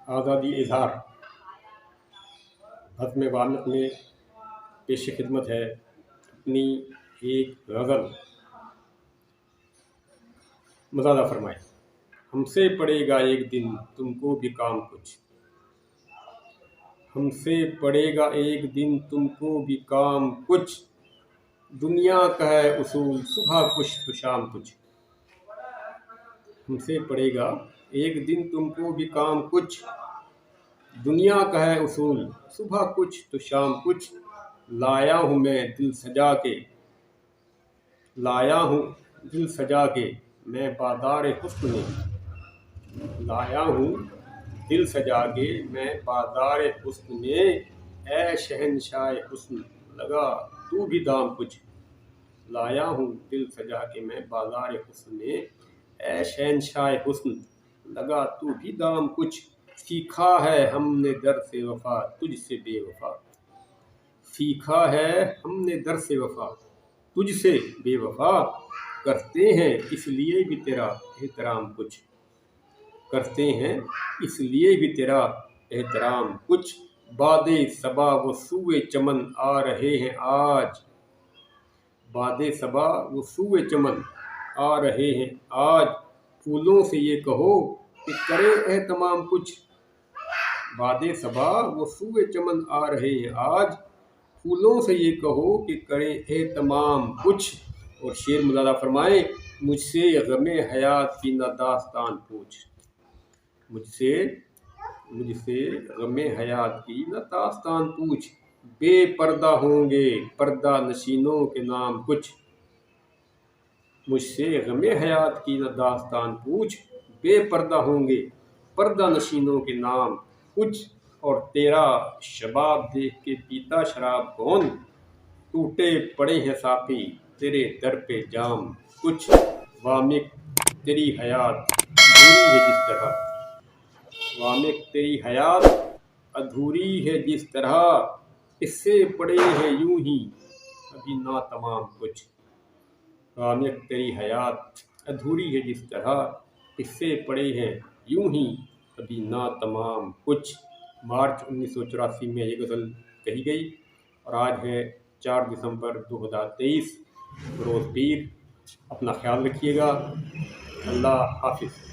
आज़ादी इजहार बज़्म वामिक़ में पेश खिदमत है अपनी एक गज़ल। मुज़ादा फरमाए। हमसे पड़ेगा एक दिन तुमको भी काम कुछ, हमसे पड़ेगा एक दिन तुमको भी काम कुछ, दुनिया का है उसूल सुबह कुछ तो शाम कुछ। हमसे पड़ेगा एक दिन तुमको भी काम कुछ, दुनिया का है उसूल सुबह कुछ तो शाम कुछ। लाया हूँ मैं दिल सजा के, लाया हूँ दिल सजा के मैं बाज़ार हुस्न में, लाया हूँ दिल सजा के मैं बाज़ार हुस्न में। ऐ शहंशाह हुस्न लगा तू भी दाम कुछ, लाया हूँ दिल सजा के मैं बाज़ार हुस्न में। ऐ शहंशाह हुस्न लगा तू भी दाम कुछ। सीखा है हमने दर से वफा तुझसे बेवफा, सीखा है हमने दर से वफा तुझसे बेवफा। करते हैं इसलिए भी तेरा एहतराम कुछ, करते हैं इसलिए भी तेरा एहतराम कुछ। बादे सबा वो सूए चमन आ रहे हैं आज, बादे सबा वो सूए चमन आ रहे हैं आज। फूलों से ये कहो कि करे एहतमाम कुछ, बादे सबा वो सूए चमन आ रहे हैं आज। फूलों से ये कहो कि करें एहतमाम कुछ। और शेर मुज़ादा फरमाए। मुझसे गमे हयात की न दास्तान पूछ, मुझसे मुझसे गमे हयात की न दास्तान पूछ। बेपर्दा होंगे पर्दा नशीनों के नाम कुछ, मुझसे गमे हयात की न दास्तान पूछ। बेपर्दा होंगे पर्दा नशीनों के नाम कुछ। और तेरा शबाब देख के पीता शराब कौन, टूटे पड़े हैं साथी तेरे दर पे जाम कुछ। वामिक़ तेरी हयात अधूरी है जिस तरह, वामिक़ तेरी हयात अधूरी है जिस तरह। इससे पड़े हैं यूं ही अभी ना तमाम कुछ, वामिक़ तेरी हयात अधूरी है जिस तरह। इससे पड़े हैं यूं ही अभी ना तमाम कुछ। मार्च 1984 में ये गज़ल कही गई और आज है 4 दिसंबर 2023 रोज़ पीर। अपना ख्याल रखिएगा। अल्लाह हाफिज़।